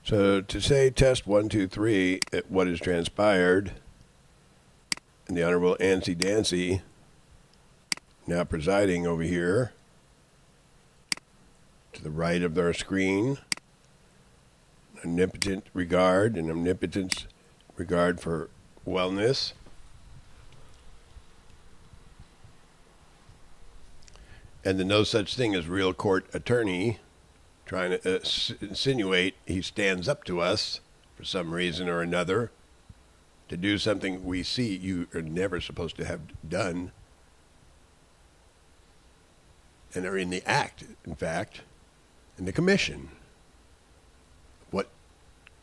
So to say test 1, 2, 3, what has transpired, and the Honorable ANTZEE now presiding over here to the right of their screen, omnipotent regard and omnipotence regard for wellness. And the no such thing as real court attorney trying to insinuate he stands up to us for some reason or another to do something we see you are never supposed to have done and are in the act, in fact, in the commission. What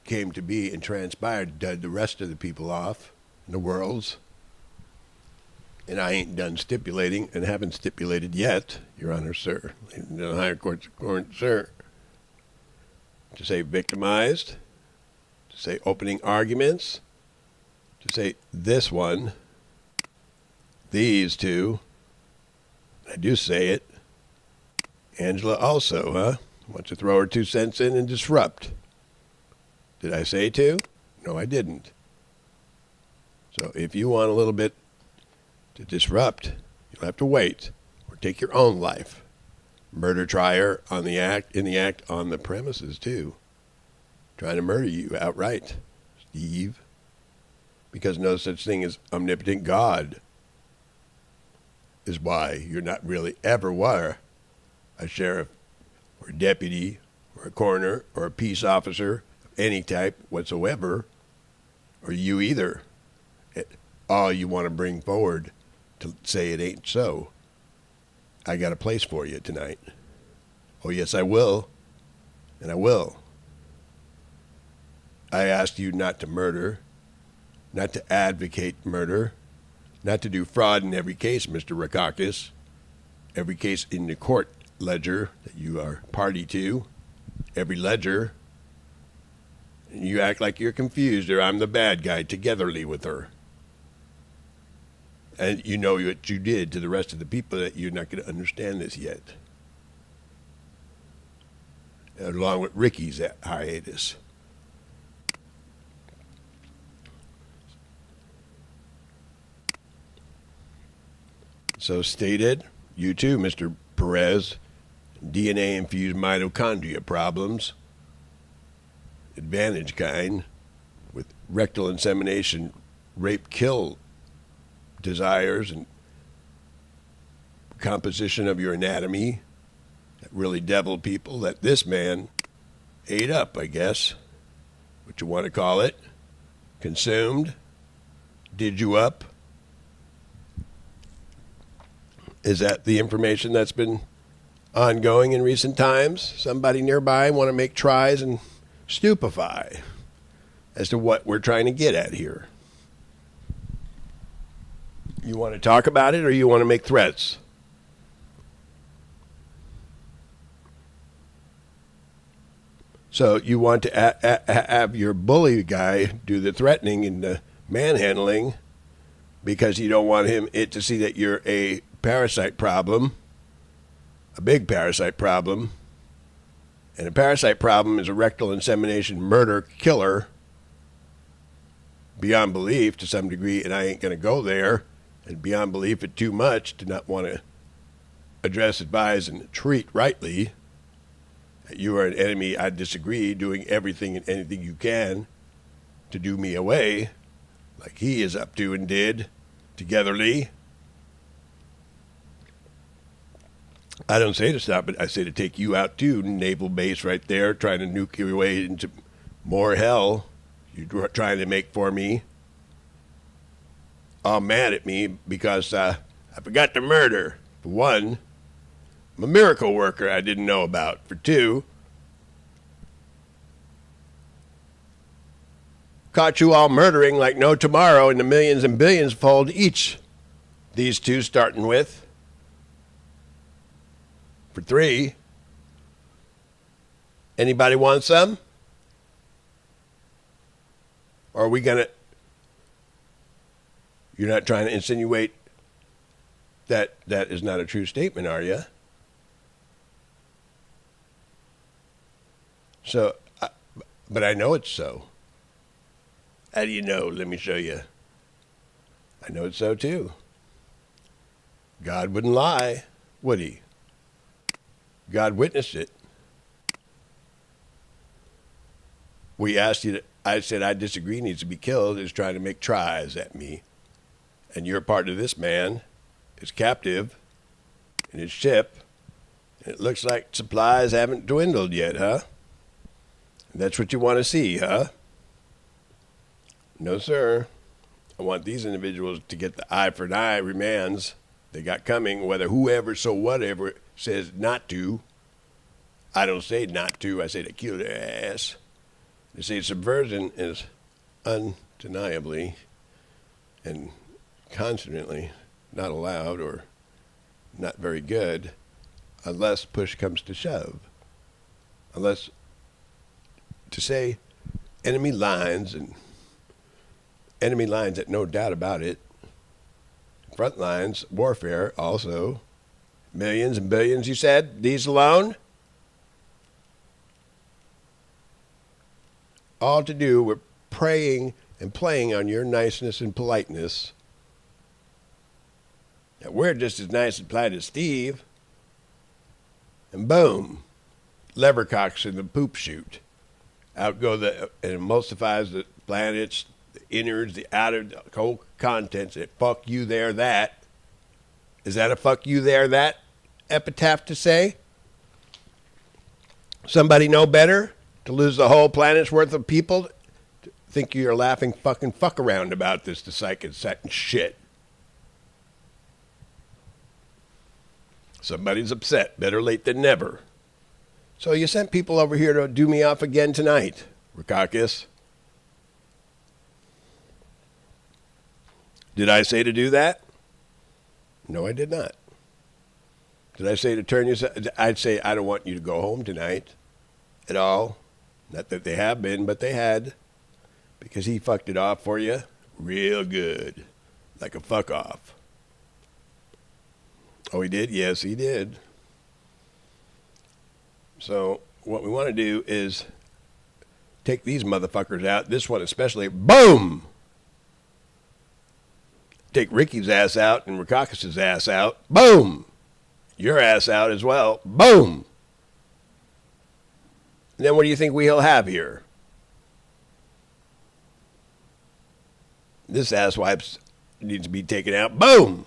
came to be and transpired did the rest of the people off in the worlds. And I ain't done stipulating and haven't stipulated yet, Your Honor, sir. In the higher courts, sir. To say victimized, to say opening arguments, to say this one, these two. I do say it. Angela also, huh? Wants to throw her 2 cents in and disrupt. Did I say to? No, I didn't. So if you want a little bit to disrupt, you'll have to wait or take your own life. Murder trier on the act, in the act on the premises too. Trying to murder you outright, Steve. Because no such thing as omnipotent God is why you're not really ever were a sheriff or a deputy or a coroner or a peace officer of any type whatsoever, or you either. All you want to bring forward to say it ain't so. I got a place for you tonight. Oh, yes, I will. And I will. I asked you not to murder, not to advocate murder, not to do fraud in every case, Mr. Rakakis. Every case in the court ledger that you are party to, every ledger. And you act like you're confused or I'm the bad guy togetherly with her. And you know what you did to the rest of the people that you're not going to understand this yet. Along with Ricky's hiatus. So stated, you too, Mr. Perez, DNA-infused mitochondria problems, advantage kind, with rectal insemination, rape, kill desires and composition of your anatomy that really devil people that this man ate up, I guess, what you want to call it, consumed, did you up. Is that the information that's been ongoing in recent times? Somebody nearby want to make tries and stupefy as to what we're trying to get at here. You want to talk about it or you want to make threats? So you want to have your bully guy do the threatening and the manhandling because you don't want it to see that you're a parasite problem, a big parasite problem. And a parasite problem is a rectal insemination murder killer beyond belief to some degree, and I ain't going to go there. And beyond belief it too much to not want to address, advise, and treat rightly. You are an enemy, I disagree, doing everything and anything you can to do me away, like he is up to and did, togetherly. I don't say to stop it, I say to take you out too, naval base right there, trying to nuke your way into more hell you're trying to make for me. All mad at me because I forgot to murder. For one, I'm a miracle worker I didn't know about. For two, caught you all murdering like no tomorrow in the millions and billions fold each. These two starting with. For three, anybody want some? Or are we going to... You're not trying to insinuate that that is not a true statement, are you? So, But I know it's so. How do you know? Let me show you. I know it's so too. God wouldn't lie, would he? God witnessed it. We asked you, I said, I disagree, needs to be killed, is trying to make tries at me. And you're part of this man, is captive in his ship. And it looks like supplies haven't dwindled yet, huh? And that's what you want to see, huh? No, sir. I want these individuals to get the eye for an eye remands they got coming, whether whoever, so whatever, says not to. I don't say not to, I say to kill their ass. They say subversion is undeniably and constantly not allowed or not very good unless push comes to shove. Unless to say enemy lines that no doubt about it, front lines, warfare also, millions and billions, you said, these alone? All to do with praying and playing on your niceness and politeness. Now, we're just as nice and polite as Steve. And boom, levercocks in the poop chute. Out go and emulsifies the planets, the innards, the outer, the whole contents. It fuck you there, that. Is that a fuck you there, that epitaph to say? Somebody know better? To lose the whole planet's worth of people? Think you're laughing fucking fuck around about this, the psychic set and shit. Somebody's upset. Better late than never. So you sent people over here to do me off again tonight, Rukakis. Did I say to do that? No, I did not. Did I say to turn yourself? I'd say I don't want you to go home tonight at all. Not that they have been, but they had. Because he fucked it off for you real good. Like a fuck off. Oh, he did? Yes, he did. So what we want to do is take these motherfuckers out. This one especially. Boom! Take Ricky's ass out and Rukakis' ass out. Boom! Your ass out as well. Boom! And then what do you think we'll have here? This asswipe needs to be taken out. Boom!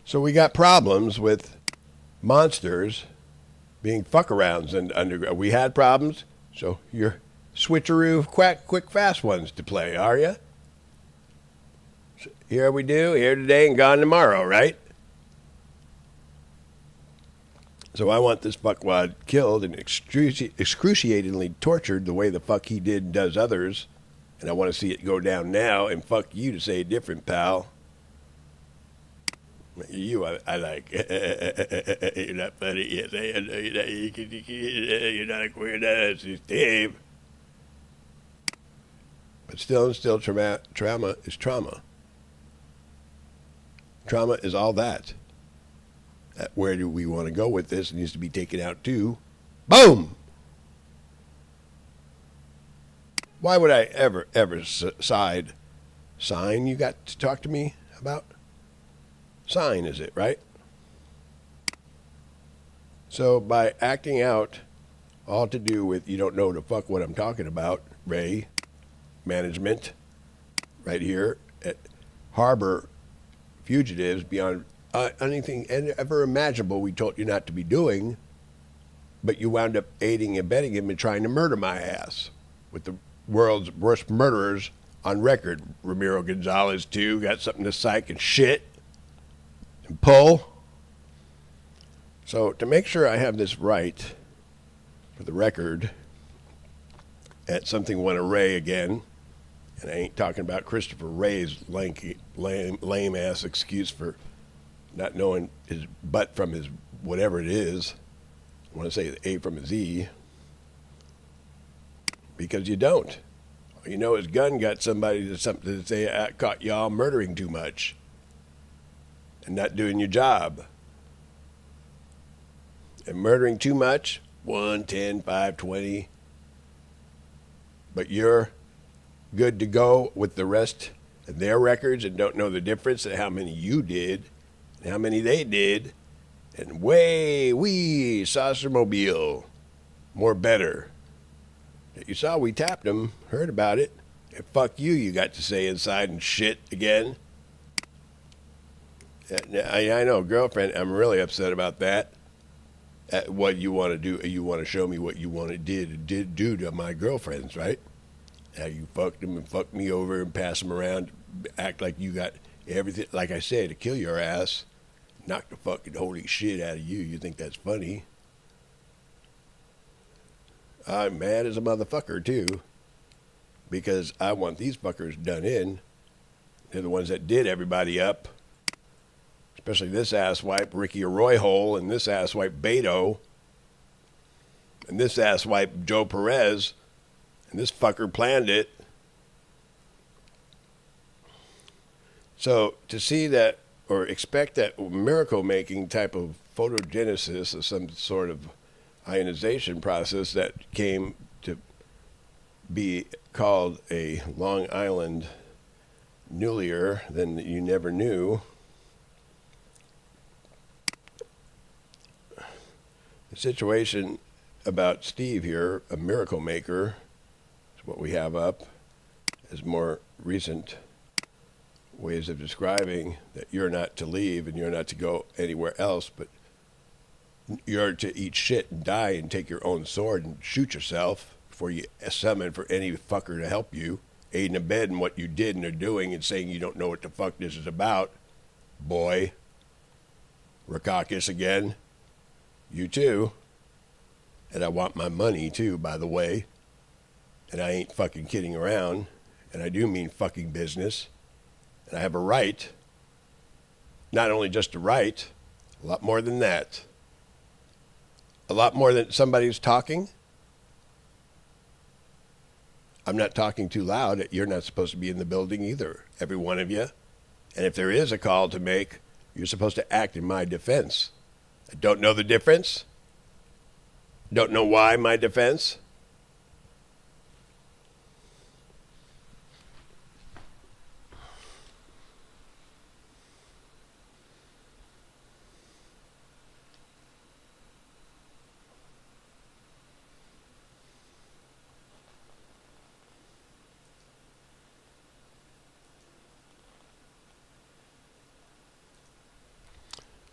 So we got problems with monsters being fuck-arounds and underground. We had problems, so you're switcheroo, quick, fast ones to play, are you? Here we do, here today and gone tomorrow, right? So I want this fuckwad killed and excruciatingly tortured the way the fuck he did and does others. And I want to see it go down now, and fuck you to say different, pal. You, I like. You're not funny. Yes, I know you're not a queer ass, Steve. But still, trauma is trauma. Trauma is all that. Where do we want to go with this? It needs to be taken out too. Boom! Why would I ever sign you got to talk to me about? Sign, is it, right? So by acting out, all to do with you don't know the fuck what I'm talking about, Ray, management, right here at Harbor Fugitives beyond anything ever imaginable we told you not to be doing, but you wound up aiding and abetting him and trying to murder my ass with the world's worst murderers on record. Ramiro Gonzalez, too, got something to psych and shit and pull. So to make sure I have this right for the record, at something went array again, and I ain't talking about Christopher Wray's lame ass excuse for not knowing his butt from his whatever it is. I want to say A from a Z, because you don't. All you know his gun got somebody to something to say, I caught y'all murdering too much and not doing your job. And murdering too much, 1, 10, 5, 20. But you're good to go with the rest of their records and don't know the difference in how many you did and how many they did. And wee, saucermobile. More better. You saw we tapped them, heard about it. And fuck you got to say inside and shit again. I know, girlfriend, I'm really upset about that. What you want to do, you want to show me what you want to did do to my girlfriends, right? How you fucked them and fucked me over and pass them around, act like you got everything. Like I said, to kill your ass, knock the fucking holy shit out of you. You think that's funny? I'm mad as a motherfucker, too, because I want these fuckers done in. They're the ones that did everybody up. Especially this asswipe, Ricky Arroyo, and this asswipe, BETO, and this asswipe, Joe Perez, and this fucker planned it. So to see that, or expect that miracle-making type of photogenesis of some sort of ionization process that came to be called a Long Island nullier, then you never knew. The situation about Steve here, a miracle maker, is what we have up as more recent ways of describing that you're not to leave and you're not to go anywhere else, but you're to eat shit and die and take your own sword and shoot yourself before you summon for any fucker to help you, aid and abet in what you did and are doing and saying you don't know what the fuck this is about, boy. Rakakis again. You too. And I want my money too, by the way. And I ain't fucking kidding around. And I do mean fucking business. And I have a right. Not only just a right, a lot more than that. A lot more than somebody who's talking. I'm not talking too loud. You're not supposed to be in the building either, every one of you. And if there is a call to make, you're supposed to act in my defense. I don't know the difference. Don't know why my defense.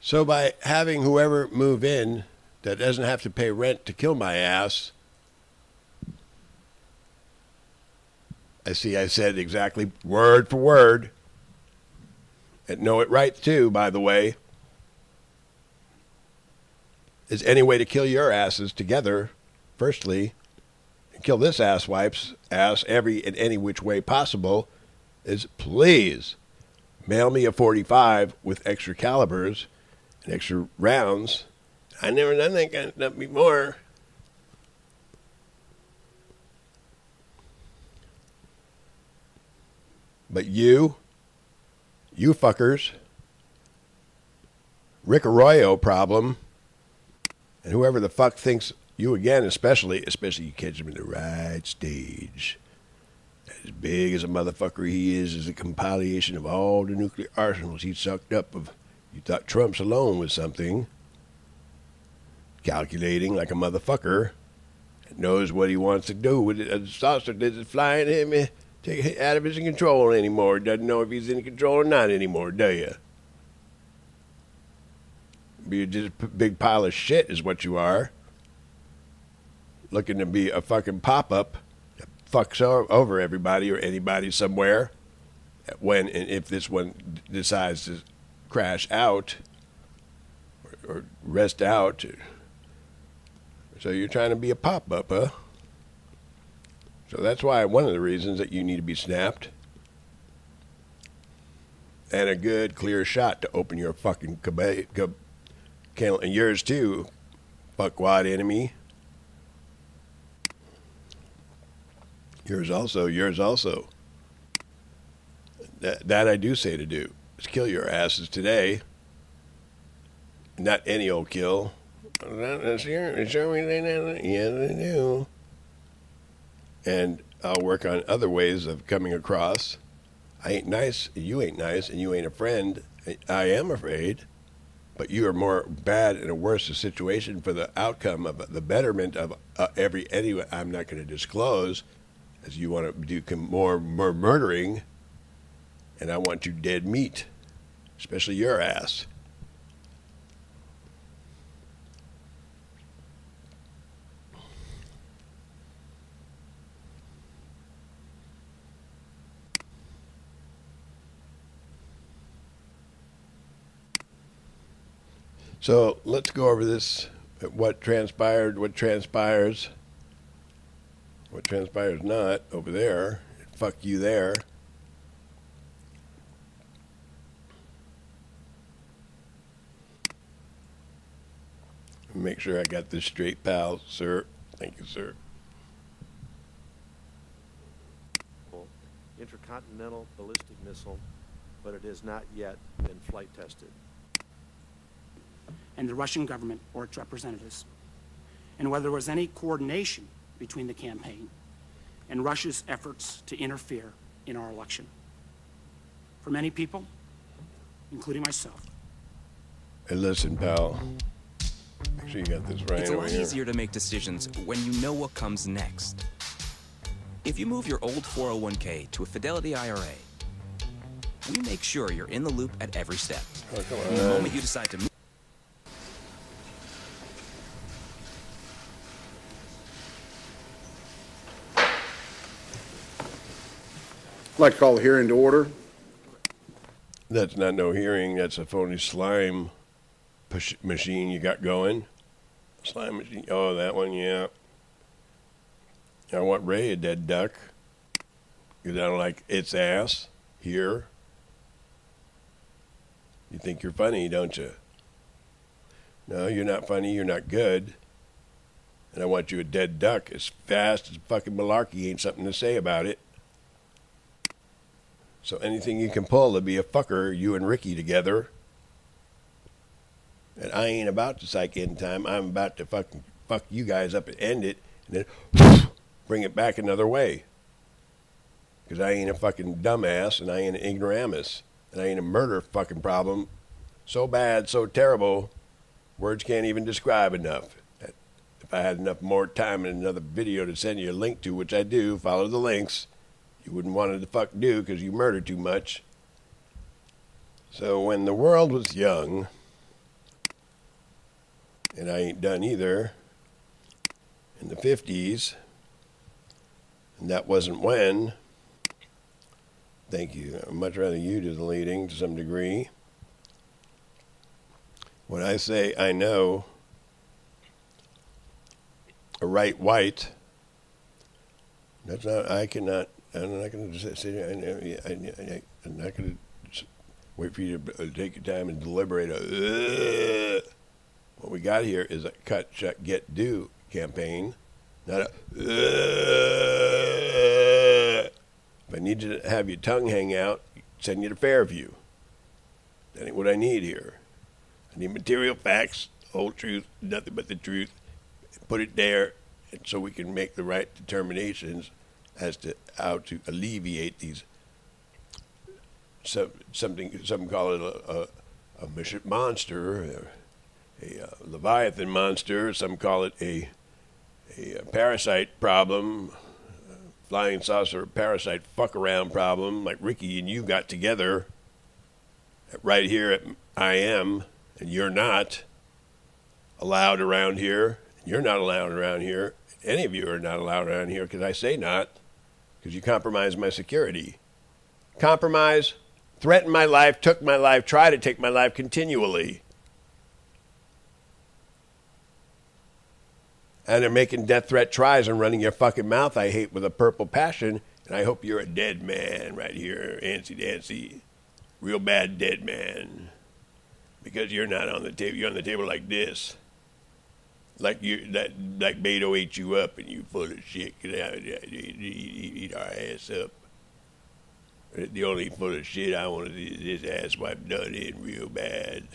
So by having whoever move in that doesn't have to pay rent to kill my ass, I said exactly word for word, and know it right too, by the way, is any way to kill your asses together, firstly, and kill this asswipe's ass every and any which way possible, is please mail me a 45 with extra calibers and extra rounds. I never done that kind of stuff before. But you fuckers, Rick Arroyo problem, and whoever the fuck thinks you again, especially you catch him in the right stage. As big as a motherfucker he is a compilation of all the nuclear arsenals he sucked up of. You thought Trump's alone was something. Calculating like a motherfucker. Knows what he wants to do with it. A saucer that's flying him, take it out of his control anymore. Doesn't know if he's in control or not anymore, do you? Be just a big pile of shit is what you are. Looking to be a fucking pop-up that fucks over everybody or anybody somewhere. When and if this one decides to crash out or rest out. So you're trying to be a pop-up, huh? So that's why one of the reasons that you need to be snapped. And a good, clear shot to open your fucking candle. And yours too, fuckwad enemy. Yours also. That I do say to do. Is kill your asses today. Not any old kill. Sure we say that? Yes, I do. And I'll work on other ways of coming across. I ain't nice, you ain't nice, and you ain't a friend. I am afraid, but you are more bad and a worse situation for the outcome of the betterment of anyway. I'm not going to disclose, as you want to do more murdering, and I want you dead meat, especially your ass. So let's go over this, what transpired, what transpires not over there. Fuck you there. Make sure I got this straight, pal, sir. Thank you, sir. Intercontinental ballistic missile, but it has not yet been flight tested. And the Russian government or its representatives, and whether there was any coordination between the campaign and Russia's efforts to interfere in our election. For many people, including myself. Hey, listen, pal. Make sure you got this right. It's a lot easier to make decisions when you know what comes next. If you move your old 401k to a Fidelity IRA, we make sure you're in the loop at every step. Oh, come on. And the moment you decide to move, I'd like to call the hearing to order. That's not no hearing. That's a phony slime machine you got going. Slime machine. Oh, that one, yeah. I want Ray a dead duck. Because I don't like its ass here. You think you're funny, don't you? No, you're not funny. You're not good. And I want you a dead duck as fast as fucking malarkey ain't something to say about it. So anything you can pull to be a fucker, you and Ricky together. And I ain't about to psych in time. I'm about to fucking fuck you guys up and end it, and then bring it back another way. Because I ain't a fucking dumbass, and I ain't an ignoramus, and I ain't a murder fucking problem. So bad, so terrible, words can't even describe enough. If I had enough more time in another video to send you a link to, which I do, follow the links. You wouldn't want to the fuck do because you murder too much. So when the world was young, and I ain't done either, in the 50s, and that wasn't when, thank you, I'd much rather you do the leading to some degree. When I say I know a right white, that's not, I'm not going to sit here. I'm not going to wait for you to take your time and deliberate. What we got here is a cut, shut, get, do campaign, not a. If I need you to have your tongue hang out, send you to Fairview. That ain't what I need here. I need material facts, whole truth, nothing but the truth. Put it there, and so we can make the right determinations as to how to alleviate these, some call it a monster, a Leviathan monster, some call it a parasite problem, flying saucer parasite fuck around problem, like Ricky and you got together right here at I am, and you're not allowed around here, you're not allowed around here, any of you are not allowed around here because I say not. Because you compromised my security. Compromise, threatened my life, took my life, tried to take my life continually. And they're making death threat tries and running your fucking mouth I hate with a purple passion. And I hope you're a dead man right here, Antsy Dancy. Real bad dead man. Because you're not on the table. You're on the table like this. Like like BETO ate you up and you full of shit. Get out, eat our ass up. The only full of shit I want is this ass wipe done in real bad.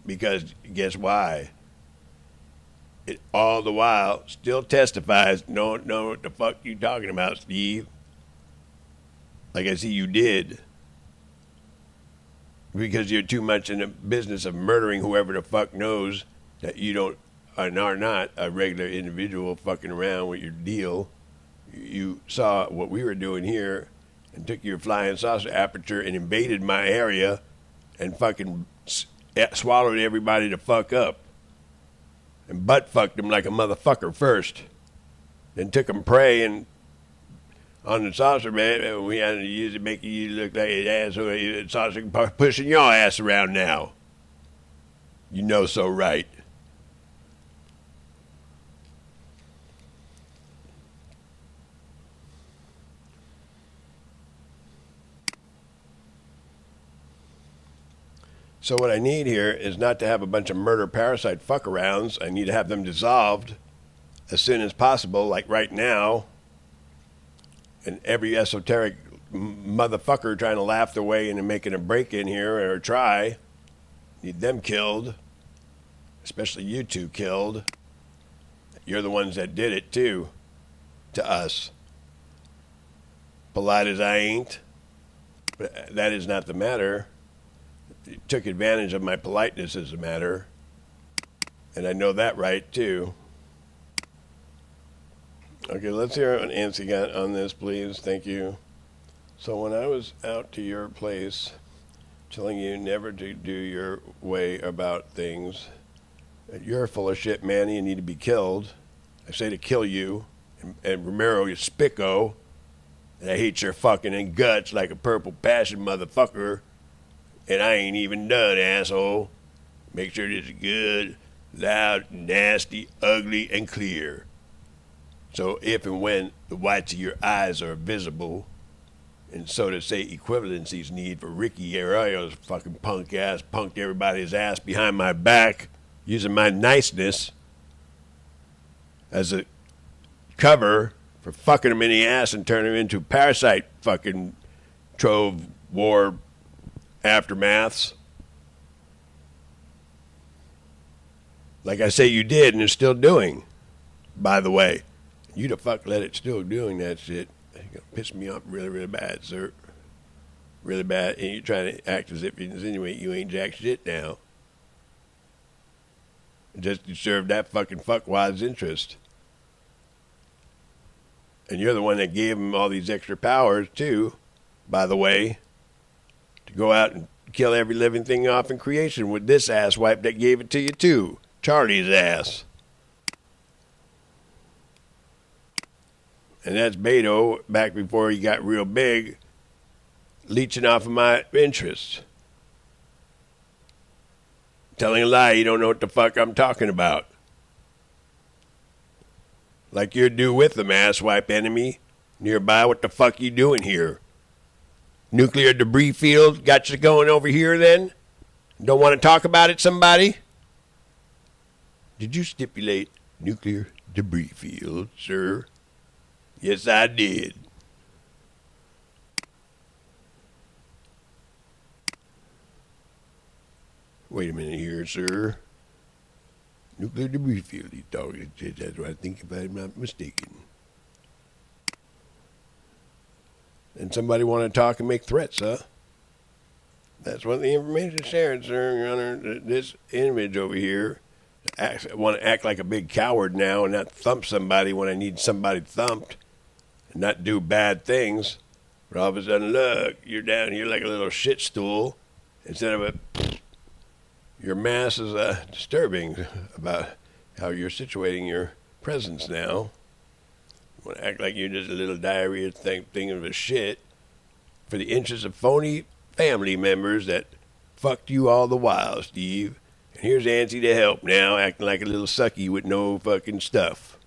because guess why? It all the while still testifies, no, what the fuck you talking about, Steve? Like I see you did. Because you're too much in the business of murdering whoever the fuck knows that you don't and are not a regular individual fucking around with your deal. You saw what we were doing here and took your flying saucer aperture and invaded my area and fucking swallowed everybody to fuck up. And butt fucked them like a motherfucker first. Then took them prey and on the saucer bed, we had to use it, make you look like an asshole. Saucer pushing your ass around now. You know so right. So what I need here is not to have a bunch of murder parasite fuck-arounds. I need to have them dissolved as soon as possible, like right now. And every esoteric motherfucker trying to laugh their way into making a break in here or try, need them killed. Especially you two killed. You're the ones that did it too, to us. Polite as I ain't, but that is not the matter. You took advantage of my politeness as a matter, and I know that right too. Okay, let's hear what ANTZEE got on this, please. Thank you. So when I was out to your place telling you never to do your way about things, that you're full of shit, Manny, and need to be killed. I say to kill you, and Romero, you spicko, and I hate your fucking guts like a purple passion motherfucker, and I ain't even done, asshole. Make sure this is good, loud, nasty, ugly, and clear. So if and when the whites of your eyes are visible, and so to say equivalencies need for Ricky ARROYO's fucking punk ass punked everybody's ass behind my back using my niceness as a cover for fucking him in the ass and turning him into parasite fucking trove war aftermaths. Like I say you did and are still doing, by the way. You the fuck let it still doing that shit. It's gonna piss me off really, really bad, sir. Really bad. And you're trying to act as if you insinuate you ain't jack shit now. Just to serve that fucking fuckwad's interest. And you're the one that gave him all these extra powers, too, by the way, to go out and kill every living thing off in creation with this asswipe that gave it to you, too. Charlie's ass. And that's BETO, back before he got real big, leeching off of my interests. Telling a lie, you don't know what the fuck I'm talking about. Like you're due with them, asswipe enemy. Nearby, what the fuck you doing here? Nuclear debris field got you going over here then? Don't want to talk about it, somebody? Did you stipulate nuclear debris field, sir? Yes, I did. Wait a minute here, sir. Nuclear debris field, he's talking. That's what I think, if I'm not mistaken. And somebody want to talk and make threats, huh? That's what the information is sharing, sir, Your Honor. This image over here, I want to act like a big coward now and not thump somebody when I need somebody thumped. And not do bad things, but all of a sudden, look, you're down here like a little shit stool. Instead of your mass is disturbing about how you're situating your presence now. You want to act like you're just a little diarrhea thing of a shit for the interests of phony family members that fucked you all the while, Steve. And here's ANTZEE to help now, acting like a little sucky with no fucking stuff.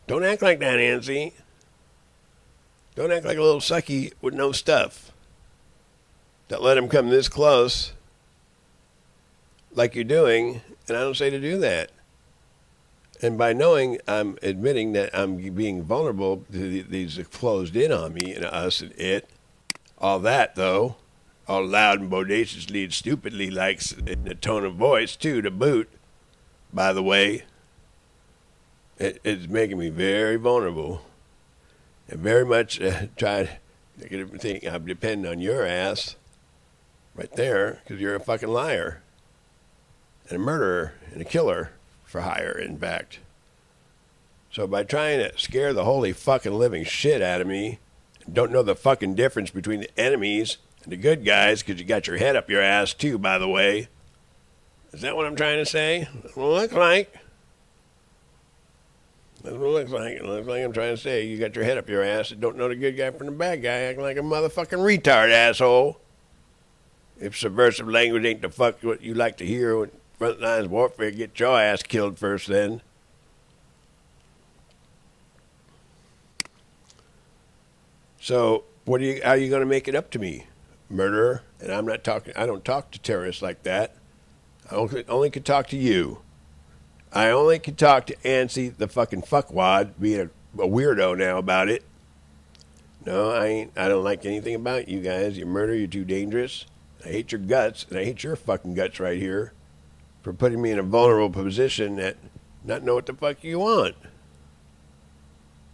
Don't act like that, ANTZEE. Don't act like a little sucky with no stuff. Don't let him come this close like you're doing, and I don't say to do that. And by knowing, I'm admitting that I'm being vulnerable to these closed in on me and us and it. All that, though, all loud and bodaciously and stupidly, likes in a tone of voice too, to boot. By the way, it's making me very vulnerable, and very much trying to think I'm depending on your ass, right there, because you're a fucking liar, and a murderer, and a killer for hire, in fact. So by trying to scare the holy fucking living shit out of me, don't know the fucking difference between the enemies and the good guys, because you got your head up your ass too, by the way. Is that what I'm trying to say? That's what it looks like. That's what it looks like. It looks like I'm trying to say you got your head up your ass and don't know the good guy from the bad guy, acting like a motherfucking retard, asshole. If subversive language ain't the fuck what you like to hear when front lines warfare, get your ass killed first then. So how are you going to make it up to me, murderer? And I don't talk to terrorists like that. I only could talk to you. I only could talk to ANTZEE, the fucking fuckwad, being a weirdo now about it. No, I don't like anything about you guys. You murder, you're too dangerous. I hate your guts, and I hate your fucking guts right here for putting me in a vulnerable position that not know what the fuck you want.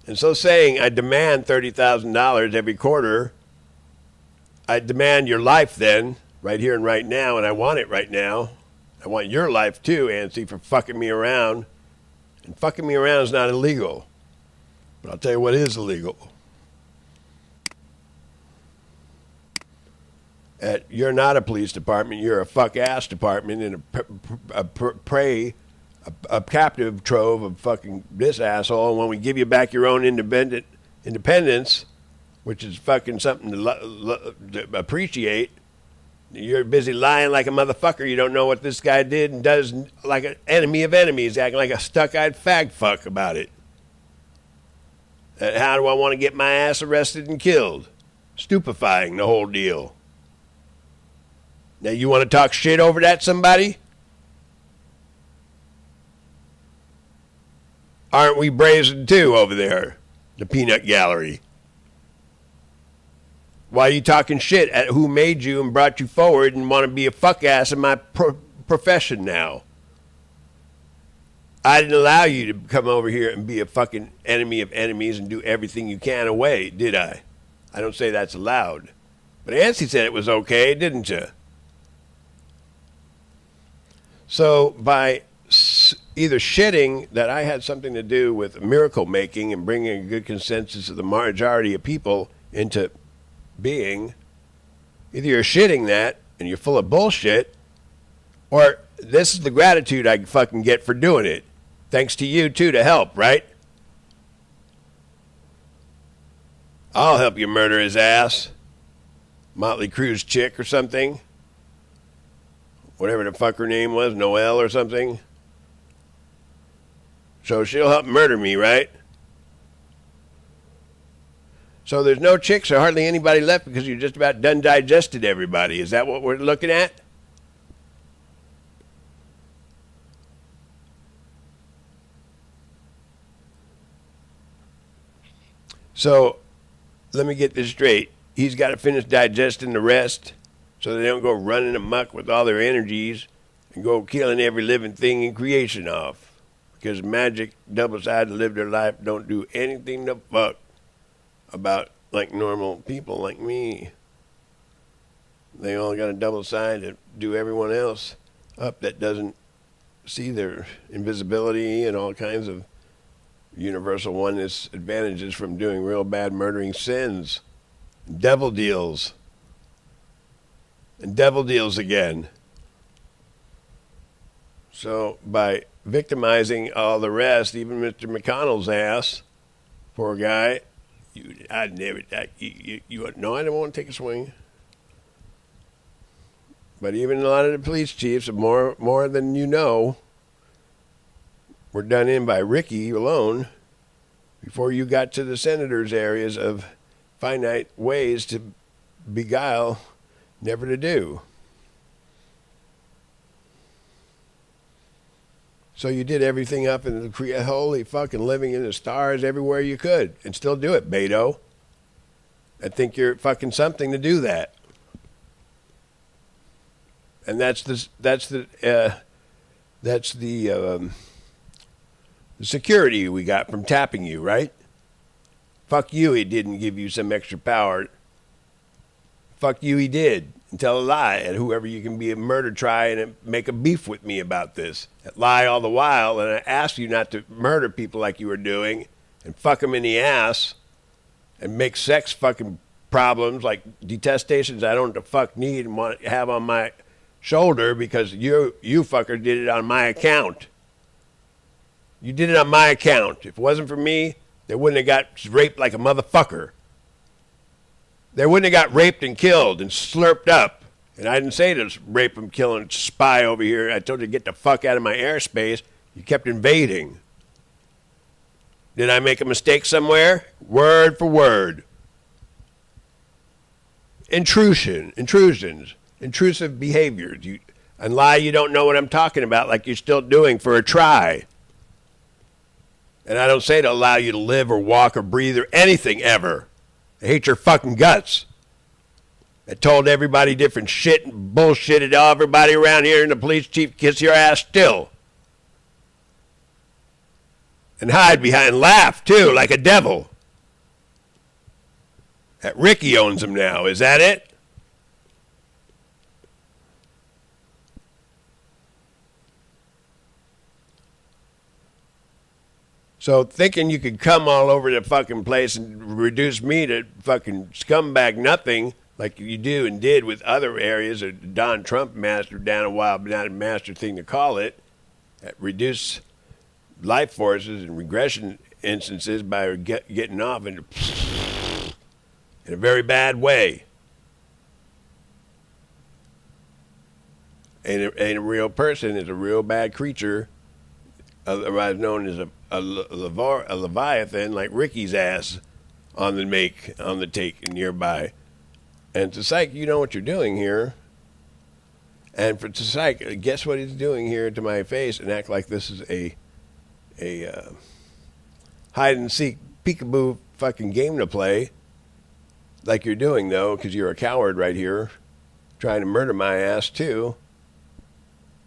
And so saying I demand $30,000 every quarter, I demand your life then, right here and right now, and I want it right now. I want your life too, ANTZEE, for fucking me around. And fucking me around is not illegal. But I'll tell you what is illegal. You're not a police department. You're a fuck-ass department and a captive trove of fucking this asshole. And when we give you back your own independence, which is fucking something to appreciate, you're busy lying like a motherfucker. You don't know what this guy did and does, like an enemy of enemies, acting like a stuck-eyed fag fuck about it. How do I want to get my ass arrested and killed? Stupefying, the whole deal. Now you want to talk shit over that, somebody? Aren't we brazen too over there, the peanut gallery? Why are you talking shit at who made you and brought you forward and want to be a fuck ass in my profession now? I didn't allow you to come over here and be a fucking enemy of enemies and do everything you can away, did I? I don't say that's allowed. But ANTZEE said it was okay, didn't you? So by either shitting that I had something to do with miracle making and bringing a good consensus of the majority of people into being, either you're shitting that and you're full of bullshit, or this is the gratitude I fucking get for doing it. Thanks to you too to help, right? I'll help you murder his ass. Motley Crue's chick or something. Whatever the fuck her name was, Noelle or something. So she'll help murder me, right? So there's no chicks or hardly anybody left because you just about done digested everybody. Is that what we're looking at? So let me get this straight. He's got to finish digesting the rest so they don't go running amok with all their energies and go killing every living thing in creation off. Because magic, double-sided, live their life, don't do anything to fuck about like normal people like me. They all got a double side to do everyone else up that doesn't see their invisibility and all kinds of universal oneness advantages from doing real bad murdering sins. Devil deals. And devil deals again. So by victimizing all the rest, even Mr. McConnell's ass, poor guy, I don't want to take a swing. But even a lot of the police chiefs, more than you know, were done in by Ricky alone before you got to the senator's areas of finite ways to beguile, never to do. So you did everything up in the holy fucking living in the stars everywhere you could and still do it, BETO. I think you're fucking something to do that. And that's the security we got from tapping you, right? Fuck you, he didn't give you some extra power. Fuck you, he did. And tell a lie, and whoever you can be a murder try and make a beef with me about this. Lie all the while, and I ask you not to murder people like you were doing, and fuck them in the ass, and make sex fucking problems like detestations I don't the fuck need and want to have on my shoulder because you fucker did it on my account. You did it on my account. If it wasn't for me, they wouldn't have got raped like a motherfucker. They wouldn't have got raped and killed and slurped up. And I didn't say to rape and kill and spy over here. I told you to get the fuck out of my airspace. You kept invading. Did I make a mistake somewhere? Word for word. Intrusions, intrusive behaviors. And lie you don't know what I'm talking about like you're still doing for a try. And I don't say to allow you to live or walk or breathe or anything ever. I hate your fucking guts. I told everybody different shit and bullshitted everybody around here, and the police chief kiss your ass still. And hide behind, laugh too, like a devil. That Ricky owns them now, is that it? So thinking you could come all over the fucking place and reduce me to fucking scumbag nothing like you do and did with other areas that Don Trump mastered down a while, but not a master thing to call it, reduce life forces and regression instances by getting off in a very bad way. Ain't a real person, is a real bad creature, otherwise known as a leviathan like Ricky's ass on the take and nearby. And to psych, you know what you're doing here. And for to psych, guess what he's doing here to my face and act like this is a hide and seek peekaboo fucking game to play like you're doing though, because you're a coward right here trying to murder my ass too.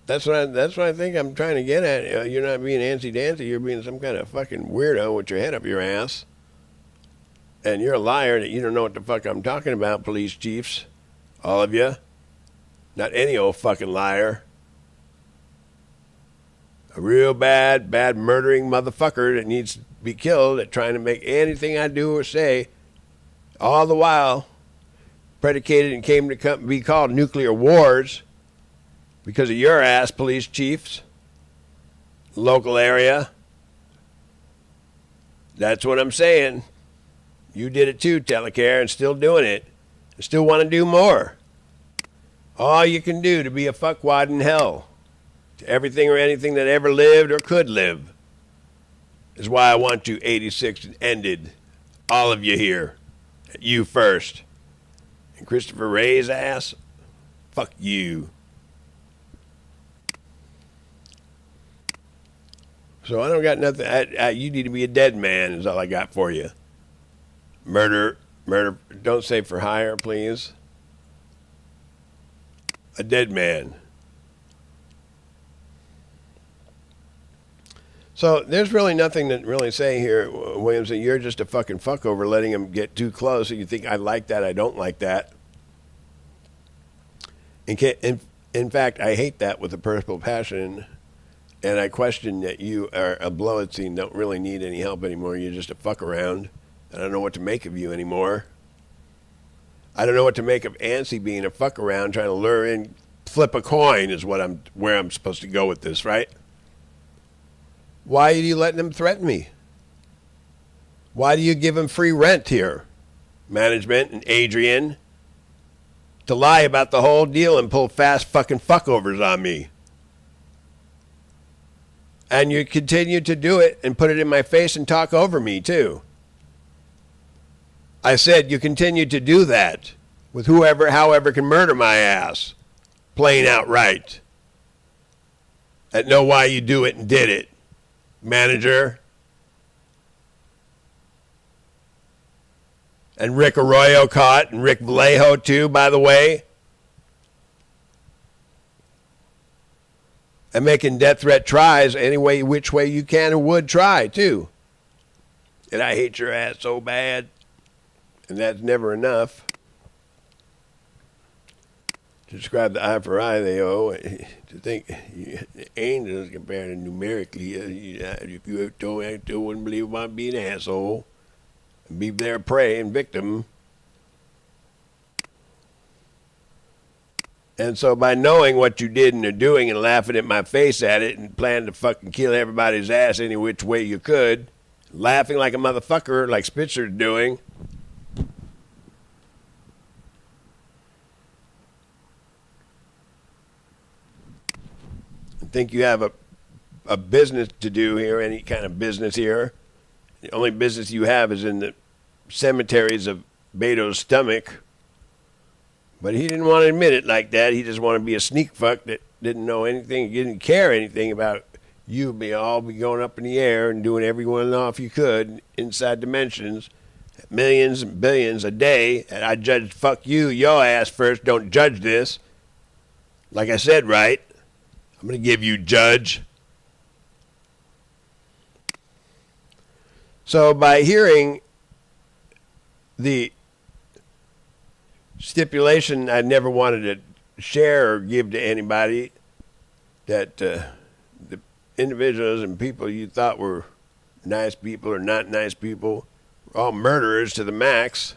That's what I think I'm trying to get at. You're not being antsy-dancy. You're being some kind of fucking weirdo with your head up your ass. And you're a liar that you don't know what the fuck I'm talking about, police chiefs. All of you. Not any old fucking liar. A real bad murdering motherfucker that needs to be killed at trying to make anything I do or say, all the while, predicated and came to be called nuclear wars. Because of your ass, police chiefs, local area. That's what I'm saying. You did it too, Telecare, and still doing it. And still want to do more. All you can do to be a fuckwad in hell, to everything or anything that ever lived or could live, is why I want you 86 and ended. All of you here. You first. And Christopher Wray's ass, fuck you. So I don't got nothing. You need to be a dead man is all I got for you. Murder. Don't say for hire, please. A dead man. So there's really nothing to really say here, Williams, that you're just a fucking fuckover letting him get too close. So you think I like that, I don't like that. In fact, I hate that with a personal passion. And I question that you are a blow-it scene, don't really need any help anymore. You're just a fuck around. I don't know what to make of you anymore. I don't know what to make of ANTZEE being a fuck around, trying to lure in, flip a coin is where I'm supposed to go with this, right? Why are you letting him threaten me? Why do you give him free rent here? Management and Adrian, to lie about the whole deal and pull fast fucking fuckovers on me. And you continue to do it and put it in my face and talk over me, too. I said you continue to do that with however can murder my ass. Plain outright. I know why you do it and did it. Manager. And Rick Arroyo caught, and Rick Vallejo, too, by the way. And making death threat tries any way, which way you can or would try, too. And I hate your ass so bad. And that's never enough. To describe the eye for eye they owe, to think angels compared to numerically, if you wouldn't believe about being an asshole, and be their prey and victim. And so by knowing what you did and are doing and laughing at my face at it and planning to fucking kill everybody's ass any which way you could, laughing like a motherfucker like Spitzer's doing, I think you have a business to do here, any kind of business here. The only business you have is in the cemeteries of BETO's stomach. But he didn't want to admit it like that. He just wanted to be a sneak fuck that didn't know anything, didn't care anything about you be going up in the air and doing everyone off you could inside dimensions, millions and billions a day. And I judged fuck you, your ass first. Don't judge this. Like I said, right? I'm going to give you judge. So by hearing the stipulation I never wanted to share or give to anybody, that the individuals and people you thought were nice people or not nice people were all murderers to the max,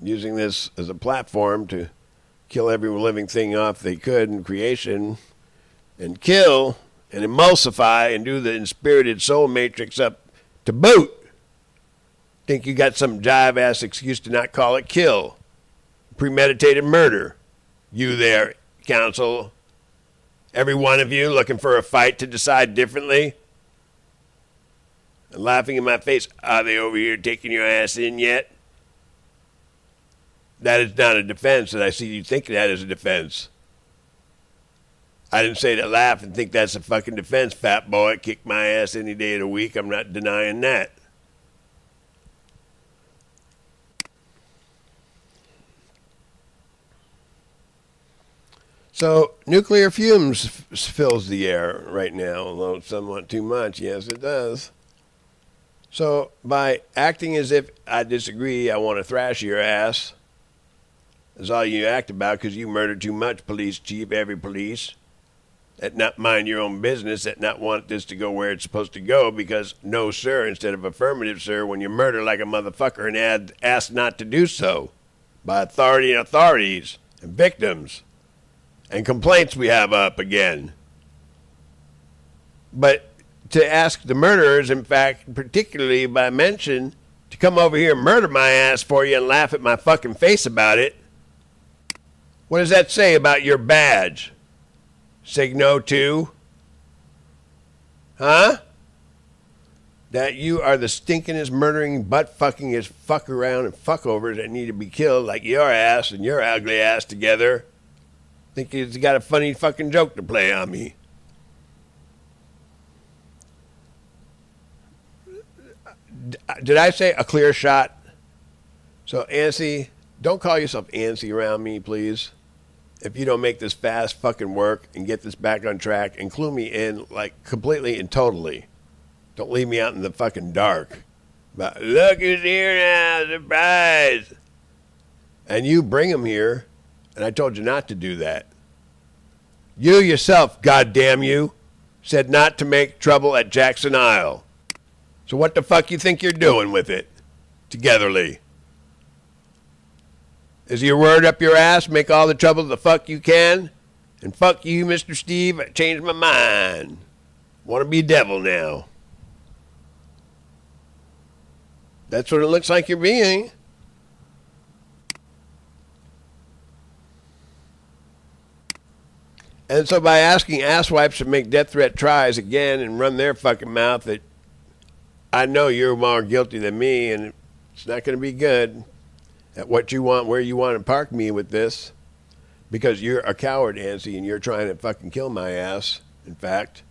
using this as a platform to kill every living thing off they could in creation, and kill and emulsify and do the inspirited soul matrix up to boot. Think you got some jive-ass excuse to not call it kill. Premeditated murder. You there, counsel. Every one of you looking for a fight to decide differently. And laughing in my face. Are they over here taking your ass in yet? That is not a defense, and I see you think that is a defense. I didn't say to laugh and think that's a fucking defense, fat boy. Kick my ass any day of the week. I'm not denying that. So nuclear fumes fills the air right now, although somewhat too much. Yes, it does. So by acting as if I disagree, I want to thrash your ass. That's all you act about because you murdered too much, police chief, every police. That not mind your own business, that not want this to go where it's supposed to go because no, sir, instead of affirmative, sir, when you murder like a motherfucker and ask not to do so by authority and authorities and victims. And complaints we have up again. But to ask the murderers, in fact, particularly by mention, to come over here and murder my ass for you and laugh at my fucking face about it, what does that say about your badge? Signo 2? Huh? That you are the stinkingest, murdering, butt-fuckingest fuck around and fuck-overs that need to be killed like your ass and your ugly ass together. Think he's got a funny fucking joke to play on me. Did I say a clear shot? So, ANTZEE, don't call yourself ANTZEE around me, please. If you don't make this fast fucking work and get this back on track, include me in, like, completely and totally. Don't leave me out in the fucking dark. But look who's here now, surprise! And you bring him here. And I told you not to do that. You yourself, goddamn you, said not to make trouble at Jackson Isle. So what the fuck you think you're doing with it? Togetherly. Is your word up your ass? Make all the trouble the fuck you can? And fuck you, Mr. Steve, I changed my mind. Want to be devil now. That's what it looks like you're being. And so by asking asswipes to make death threat tries again and run their fucking mouth, that I know you're more guilty than me, and it's not going to be good at what you want, where you want to park me with this, because you're a coward, ANTZEE, and you're trying to fucking kill my ass, in fact,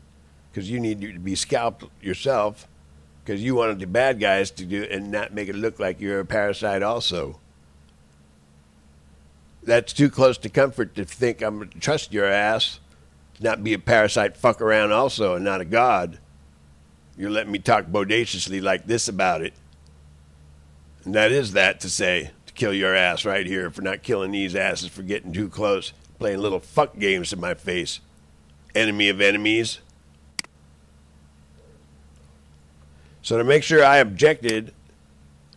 because you need to be scalped yourself, because you wanted the bad guys to do it and not make it look like you're a parasite also. That's too close to comfort to think I'm going to trust your ass not be a parasite fuck around also and not a god. You're letting me talk bodaciously like this about it. And that is that to say, to kill your ass right here for not killing these asses for getting too close, playing little fuck games to my face. Enemy of enemies. So to make sure I objected,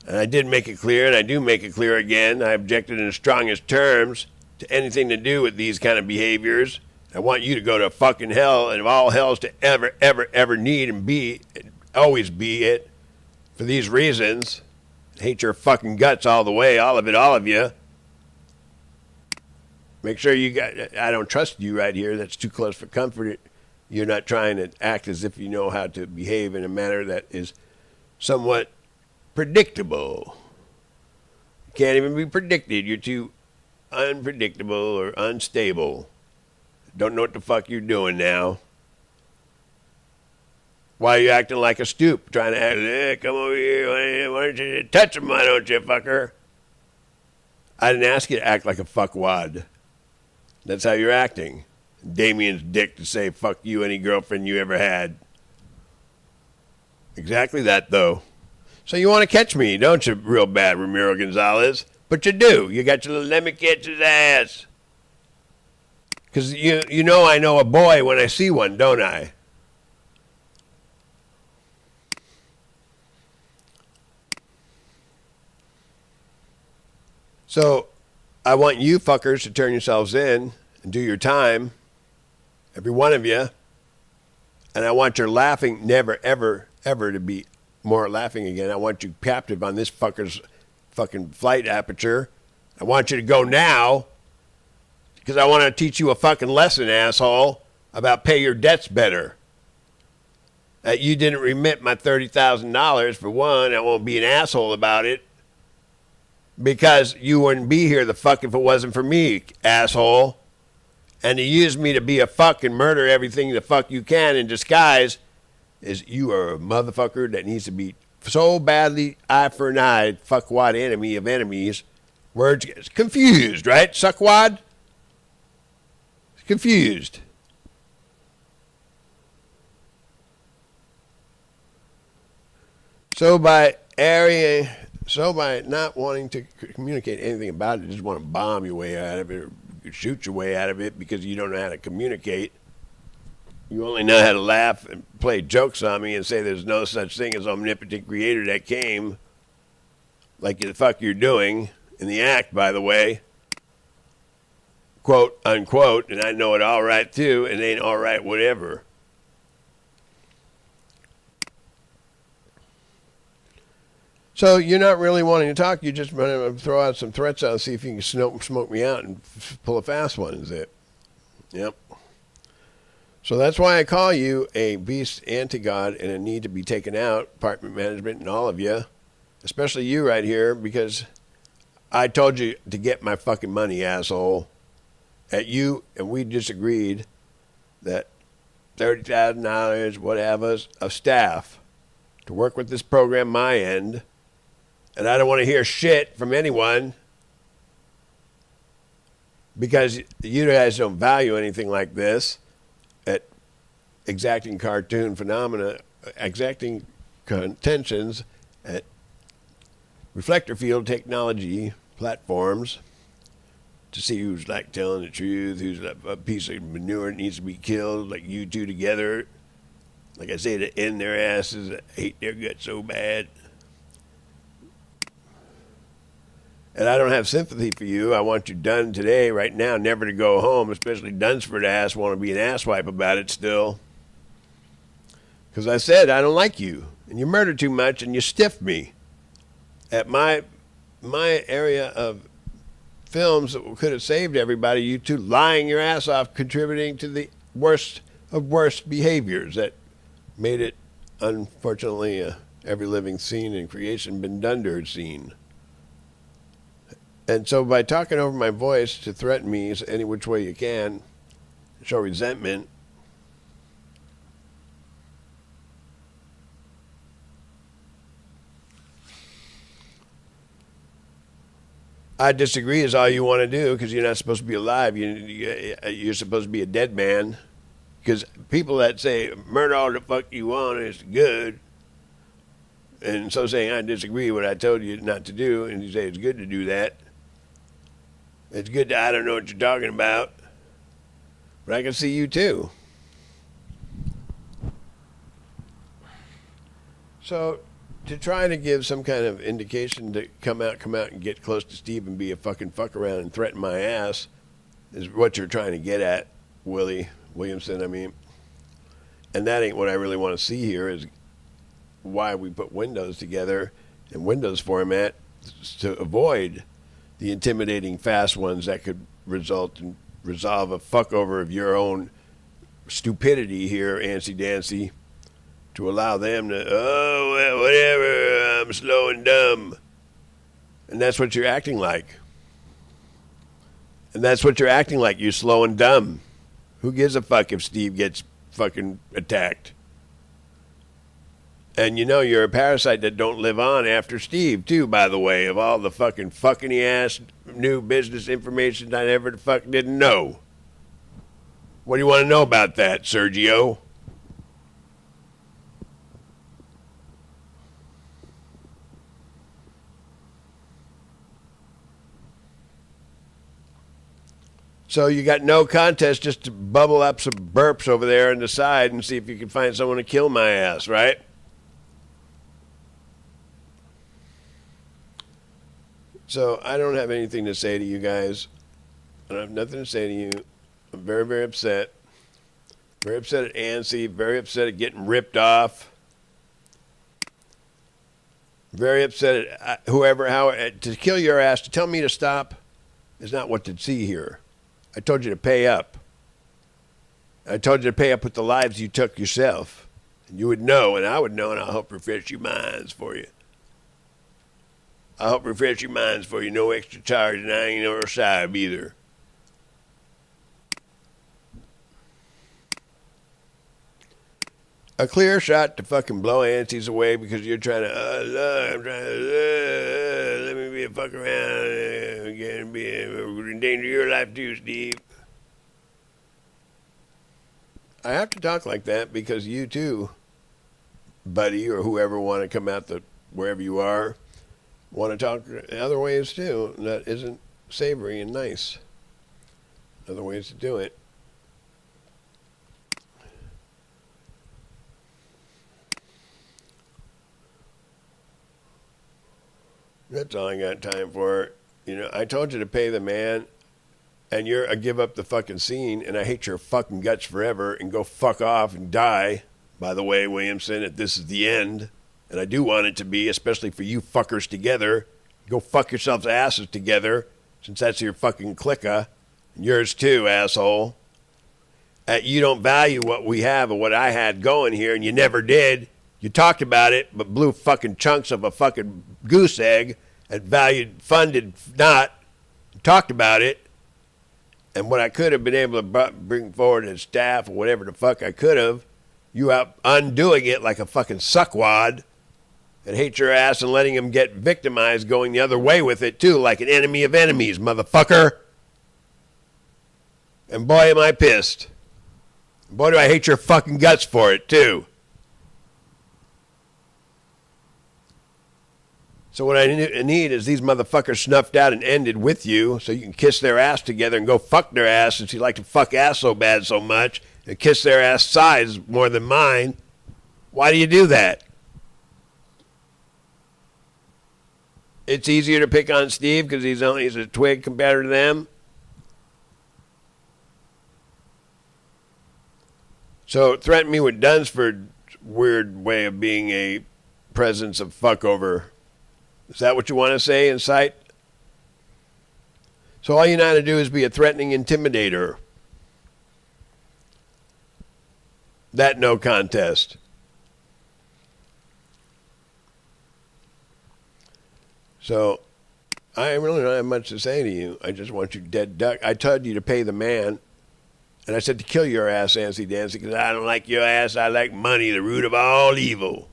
and I did make it clear, and I do make it clear again, I objected in the strongest terms to anything to do with these kind of behaviors. I want you to go to fucking hell, and of all hells to ever, ever, ever need and be, always be it, for these reasons. I hate your fucking guts all the way, all of it, all of you. Make sure you got, I don't trust you right here. That's too close for comfort. You're not trying to act as if you know how to behave in a manner that is somewhat predictable. You can't even be predicted. You're too unpredictable or unstable. Don't know what the fuck you're doing now. Why are you acting like a stoop? Trying to act, hey, come over here. Why don't you touch him? Why don't you, fucker? I didn't ask you to act like a fuckwad. That's how you're acting. Damien's dick to say fuck you any girlfriend you ever had. Exactly that, though. So you want to catch me, don't you, real bad, Ramiro Gonzalez? But you do. You got your little let me catch his ass. Because you know I know a boy when I see one, don't I? So I want you fuckers to turn yourselves in and do your time. Every one of you. And I want your laughing never, ever, ever to be more laughing again. I want you captive on this fucker's fucking flight aperture. I want you to go now because I want to teach you a fucking lesson, asshole, about pay your debts better. That you didn't remit my $30,000 for one. I won't be an asshole about it because you wouldn't be here the fuck if it wasn't for me, asshole. And to use me to be a fucking murder everything the fuck you can in disguise is you are a motherfucker that needs to be so badly eye for an eye, fuckwad enemy of enemies. Words get confused, right? Suckwad? Confused. So by not wanting to communicate anything about it, just want to bomb your way out of it or shoot your way out of it because you don't know how to communicate. You only know how to laugh and play jokes on me and say there's no such thing as omnipotent creator that came, like the fuck you're doing in the act, by the way. Quote, unquote, and I know it all right, too, and it ain't all right whatever. So you're not really wanting to talk. You just want to throw out some threats out and see if you can smoke me out and pull a fast one, is it? Yep. So that's why I call you a beast anti-God and a need to be taken out, apartment management and all of you, especially you right here, because I told you to get my fucking money, asshole, at you, and we disagreed that $30,000, whatever, of staff to work with this program my end, and I don't want to hear shit from anyone because you guys don't value anything like this at exacting cartoon phenomena, exacting contentions at reflector field technology platforms to see who's like telling the truth, who's a piece of manure that needs to be killed, like you two together. Like I say, to end their asses, I hate their guts so bad. And I don't have sympathy for you. I want you done today, right now, never to go home, especially Dunsford ass want to be an asswipe about it still. Because I said I don't like you, and you murder too much, and you stiff me. At my area of films that could have saved everybody, you two lying your ass off, contributing to the worst of worst behaviors that made it, unfortunately, every living scene in creation been done scene. And so by talking over my voice to threaten me any which way you can, show resentment, I disagree is all you want to do because you're not supposed to be alive. You're supposed to be a dead man. Because people that say, murder all the fuck you want, it's good. And so saying, I disagree with what I told you not to do, and you say it's good to do that. It's good to, I don't know what you're talking about. But I can see you too. So, to try to give some kind of indication to come out and get close to Steve and be a fucking fuck around and threaten my ass is what you're trying to get at, Williamson, I mean. And that ain't what I really want to see here, is why we put windows together in Windows format to avoid the intimidating fast ones that could result in resolve a fuck over of your own stupidity here, Antsy Dancy, to allow them to, oh, well, whatever, I'm slow and dumb. And that's what you're acting like. And that's what you're acting like. You're slow and dumb. Who gives a fuck if Steve gets fucking attacked? And you know you're a parasite that don't live on after Steve, too, by the way, of all the fucking ass new business information I never the fuck didn't know. What do you want to know about that, Sergio? So you got no contest, just to bubble up some burps over there on the side and see if you can find someone to kill my ass, right? So I don't have anything to say to you guys. I don't have nothing to say to you. I'm very, very upset. Very upset at ANTZEE. Very upset at getting ripped off. Very upset at to kill your ass, to tell me to stop is not what to see here. I told you to pay up. I told you to pay up with the lives you took yourself. And you would know, and I would know, and I'll help refresh your minds for you. I'll help refresh your minds for you. No extra charge, and I ain't no side either. A clear shot to fucking blow ANTZEEs away because you're trying to, let me be a fuck around, endanger your life too, Steve. I have to talk like that because you too, buddy, or whoever want to come out wherever you are, want to talk other ways too. That isn't savory and nice. Other ways to do it. That's all I got time for. You know, I told you to pay the man, and you're a give up the fucking scene, and I hate your fucking guts forever, and go fuck off and die. By the way, Williamson, if this is the end, and I do want it to be, especially for you fuckers together, go fuck yourselves asses together, since that's your fucking clique, and yours too, asshole. You don't value what we have and what I had going here, and you never did. You talked about it, but blew fucking chunks of a fucking goose egg and valued, funded not, talked about it. And what I could have been able to bring forward as staff or whatever the fuck I could have, you out undoing it like a fucking suckwad and hate your ass and letting him get victimized going the other way with it too, like an enemy of enemies, motherfucker. And boy, am I pissed. Boy, do I hate your fucking guts for it too. So what I need is these motherfuckers snuffed out and ended with you so you can kiss their ass together and go fuck their ass since you like to fuck ass so bad so much and kiss their ass size more than mine. Why do you do that? It's easier to pick on Steve because he's a twig compared to them. So threaten me with Dunsford's weird way of being a presence of fuck over. Is that what you want to say, incite? So all you know how to do is be a threatening intimidator. That no contest. So I really don't have much to say to you. I just want you dead duck. I told you to pay the man. And I said to kill your ass, Antsy Dancy, because I don't like your ass. I like money, the root of all evil.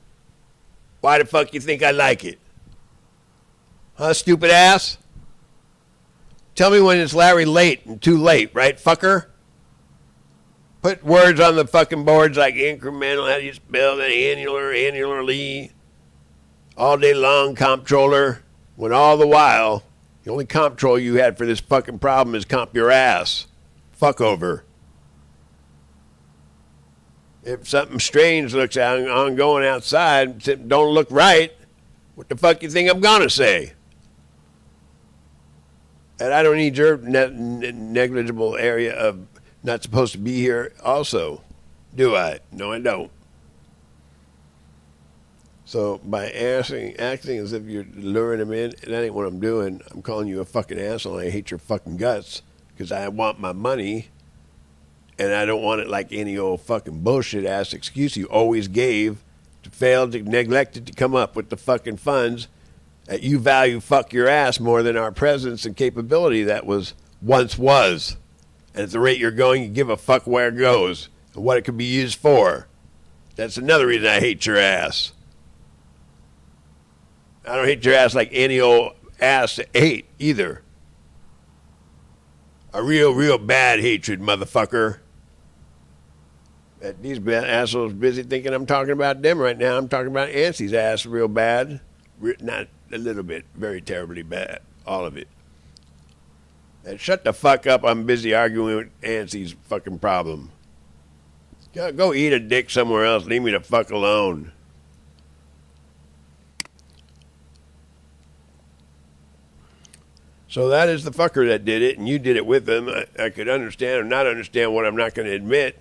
Why the fuck you think I like it? Huh, stupid ass? Tell me when it's Larry late and too late, right, fucker? Put words on the fucking boards like incremental, how do you spell that, annularly, all day long, comptroller, when all the while, the only comptroller you had for this fucking problem is comp your ass. Fuck over. If something strange looks ongoing outside, don't look right, what the fuck you think I'm gonna say? And I don't need your negligible area of not supposed to be here also, do I? No, I don't. So by acting as if you're luring them in, that ain't what I'm doing. I'm calling you a fucking asshole. I hate your fucking guts because I want my money. And I don't want it like any old fucking bullshit ass excuse you always gave to fail, to neglected to come up with the fucking funds that you value fuck your ass more than our presence and capability that once was. And at the rate you're going, you give a fuck where it goes and what it could be used for. That's another reason I hate your ass. I don't hate your ass like any old ass hate either. A real bad hatred, motherfucker. These assholes busy thinking I'm talking about them right now. I'm talking about ANTZEE's ass real bad. Not a little bit, very terribly bad. All of it. And shut the fuck up. I'm busy arguing with ANTZEE's fucking problem. Go eat a dick somewhere else. Leave me the fuck alone. So that is the fucker that did it, and you did it with him. I could understand or not understand what I'm not going to admit,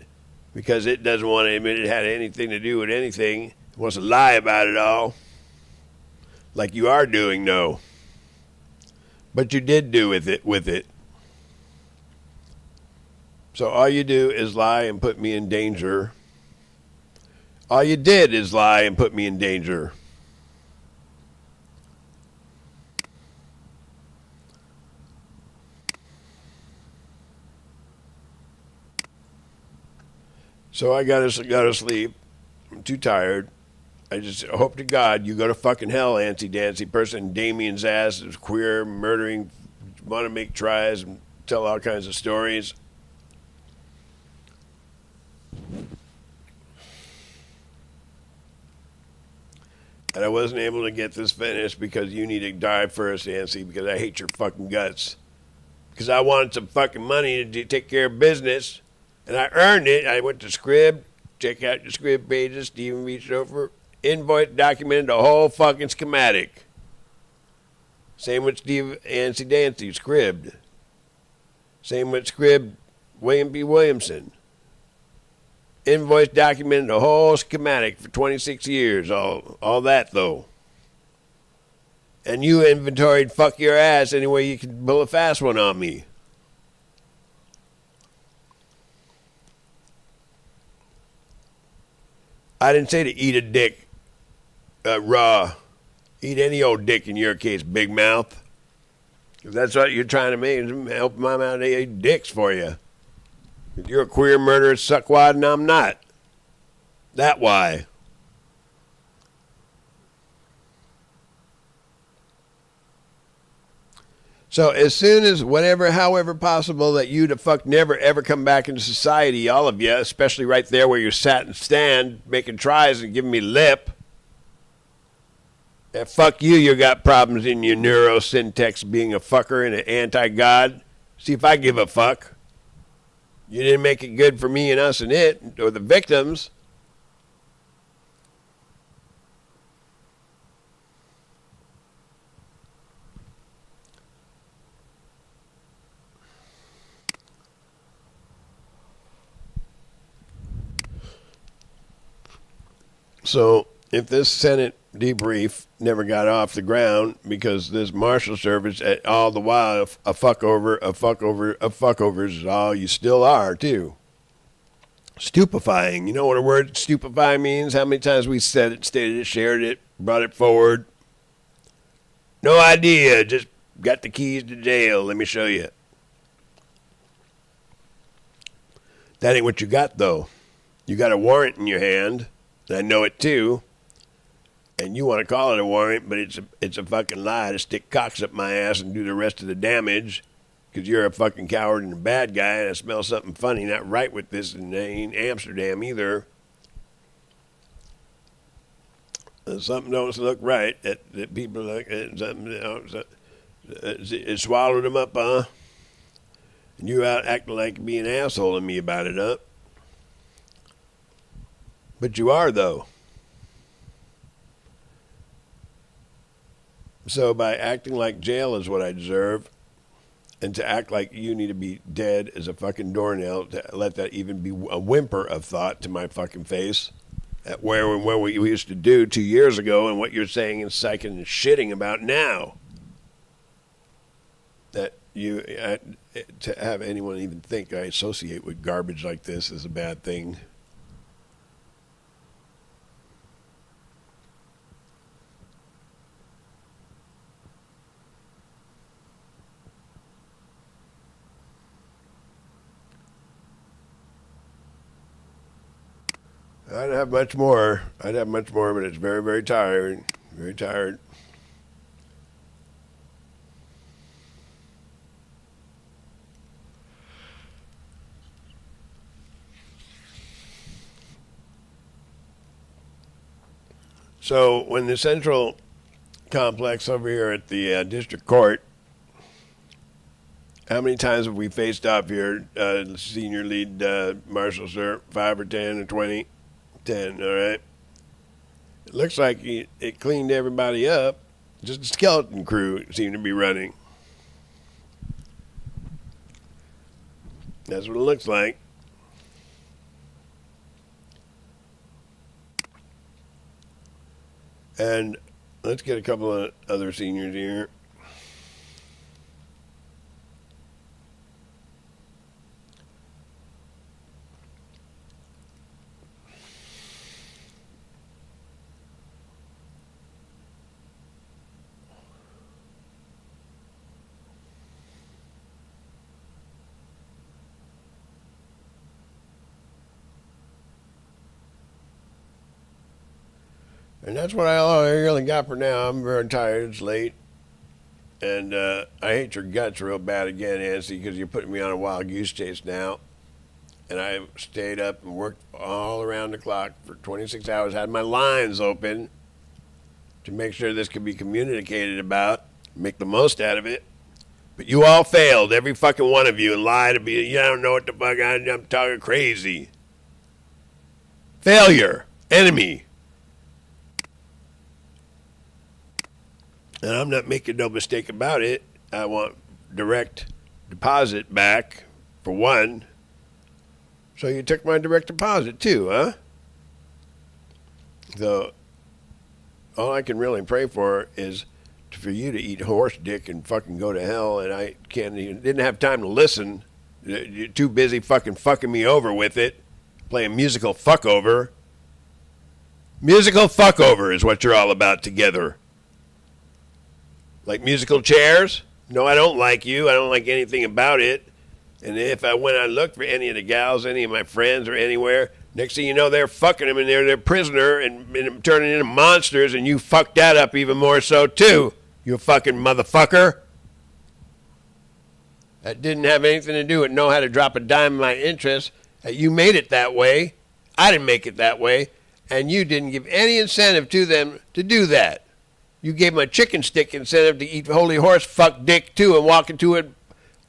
because it doesn't want to admit it had anything to do with anything. It wants to lie about it all. Like you are doing, no. But you did do with it. So all you do is lie and put me in danger. All you did is lie and put me in danger. So I gotta sleep. I'm too tired. I just hope to God you go to fucking hell, antsy-dancy person. Damien's ass is queer, murdering, want to make tries and tell all kinds of stories. And I wasn't able to get this finished because you need to die first, Nancy, because I hate your fucking guts. Because I wanted some fucking money to take care of business. And I earned it. I went to Scrib, check out your Scrib pages. Steven reached over, invoice, documented the whole fucking schematic. Same with Steve Antsy Dancy, Scribbed. Same with Scrib, William B. Williamson. Invoice, documented the whole schematic for 26 years. All that, though. And you inventoried fuck your ass any way you could pull a fast one on me. I didn't say to eat a dick raw. Eat any old dick in your case, big mouth. If that's what you're trying to make, help my mouth eat dicks for you. If you're a queer murderous suckwad and I'm not. That why. So as soon as however possible that you to fuck never ever come back into society, all of you, especially right there where you sat and stand making tries and giving me lip. Fuck you, you got problems in your neurosyntax being a fucker and an anti-God. See if I give a fuck. You didn't make it good for me and us and it, or the victims. So if this Senate debrief never got off the ground because this Marshal Service, all the while, a fuckovers is all you still are, too. Stupefying. You know what a word stupefy means? How many times we said it, stated it, shared it, brought it forward? No idea. Just got the keys to jail. Let me show you. That ain't what you got, though. You got a warrant in your hand. I know it too, and you want to call it a warrant, but it's a fucking lie to stick cocks up my ass and do the rest of the damage, because you're a fucking coward and a bad guy, and I smell something funny not right with this, and it ain't Amsterdam either. Something don't look right that people look at, something it swallowed them up, huh? And you out acting like being an asshole to me about it, huh? But you are, though. So by acting like jail is what I deserve, and to act like you need to be dead as a fucking doornail, to let that even be a whimper of thought to my fucking face, at where we used to do 2 years ago, and what you're saying and psyching and shitting about now. That you, to have anyone even think I associate with garbage like this is a bad thing. I'd have much more, but it's very, very tired. Very tired. So when the central complex over here at the district court, how many times have we faced off here, senior lead marshal, sir? 5 or 10 or 20? 10, all right? It looks like it cleaned everybody up. Just a skeleton crew seemed to be running. That's what it looks like. And let's get a couple of other seniors here. And that's what I really got for now. I'm very tired. It's late. And I hate your guts real bad again, ANTZEE, because you're putting me on a wild goose chase now. And I stayed up and worked all around the clock for 26 hours, had my lines open to make sure this could be communicated about, make the most out of it. But you all failed, every fucking one of you, and lied to me. You don't know what the fuck I'm talking crazy. Failure. Enemy. And I'm not making no mistake about it. I want direct deposit back, for one. So you took my direct deposit too, huh? So all I can really pray for is for you to eat horse dick and fucking go to hell, and I didn't have time to listen. You're too busy fucking me over with it, playing musical fuck over. Musical fuck over is what you're all about together. Like musical chairs? No, I don't like you. I don't like anything about it. And when I look for any of the gals, any of my friends or anywhere, next thing you know, they're fucking them and they're their prisoner and turning into monsters, and you fucked that up even more so too, you fucking motherfucker. That didn't have anything to do with know how to drop a dime in my interest. You made it that way. I didn't make it that way. And you didn't give any incentive to them to do that. You gave them a chicken stick incentive to eat holy horse fuck dick too and walk into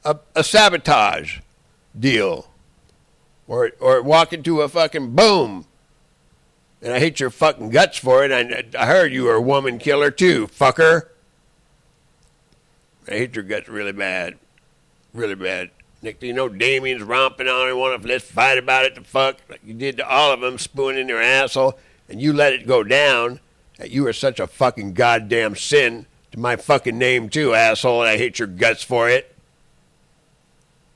a sabotage deal. Or walk into a fucking boom. And I hate your fucking guts for it. I heard you were a woman killer too, fucker. I hate your guts really bad. Really bad. Next thing you know, Damien's romping on her, let's fight about it, the fuck. Like you did to all of them, spooning their asshole, and you let it go down. You are such a fucking goddamn sin to my fucking name too, asshole, and I hate your guts for it.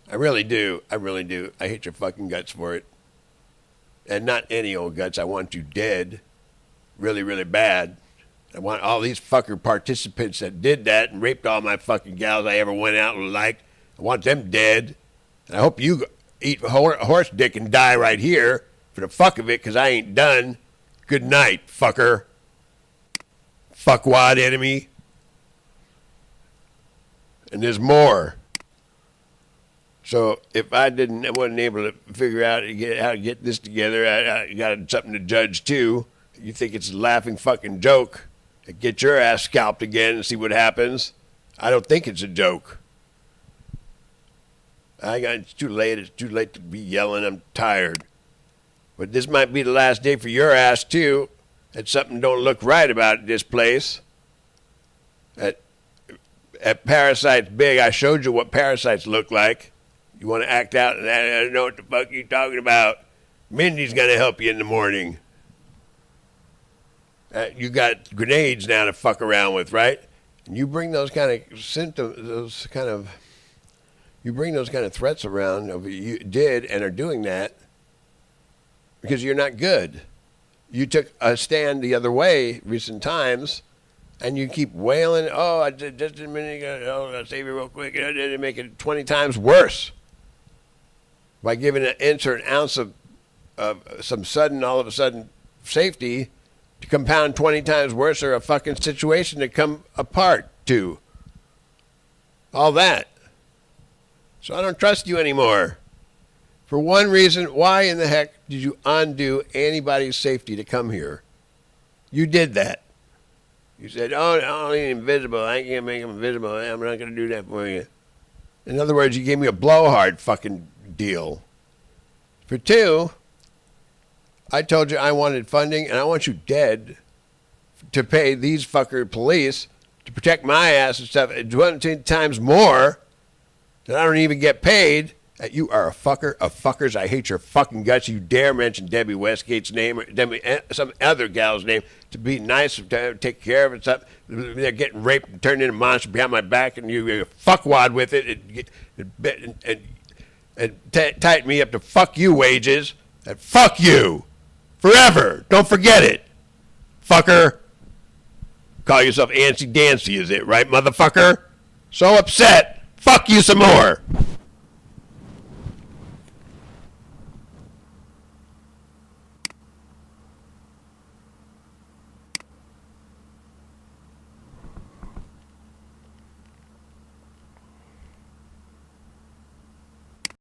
I really do. I really do. I hate your fucking guts for it. And not any old guts. I want you dead. Really, really bad. I want all these fucker participants that did that and raped all my fucking gals I ever went out and liked. I want them dead. And I hope you eat horse dick and die right here for the fuck of it, because I ain't done. Good night, fucker. Fuckwad enemy. And there's more. So if I wasn't able to figure out how to get this together, I got something to judge too. You think it's a laughing fucking joke? Get your ass scalped again and see what happens. I don't think it's a joke. It's too late. It's too late to be yelling. I'm tired. But this might be the last day for your ass too. That something don't look right about this place. At Parasites Big, I showed you what parasites look like. You want to act out, and I don't know what the fuck you're talking about. Mindy's going to help you in the morning. You got grenades now to fuck around with, right? And you bring those kind of symptoms, you bring those kind of threats around. You did and are doing that because you're not good. You took a stand the other way recent times, and you keep wailing, oh, I did just a minute ago, I'll save you real quick. I did make it 20 times worse by giving an inch or an ounce of some sudden, all of a sudden, safety to compound 20 times worse or a fucking situation to come apart to. All that. So I don't trust you anymore. For one reason, why in the heck did you undo anybody's safety to come here? You did that. You said, oh, I'm invisible. I can't make them invisible. I'm not going to do that for you. In other words, you gave me a blowhard fucking deal. For two, I told you I wanted funding, and I want you dead to pay these fucker police to protect my ass and stuff 20 times more that I don't even get paid. You are a fucker of fuckers. I hate your fucking guts. You dare mention Debbie Westgate's name or some other gal's name to be nice, to take care of it. Stuff. They're getting raped and turned into monsters behind my back, and you fuckwad with it and tighten me up to fuck you wages and fuck you forever. Don't forget it, fucker. Call yourself Antsy Dancy, is it right, motherfucker? So upset. Fuck you some more.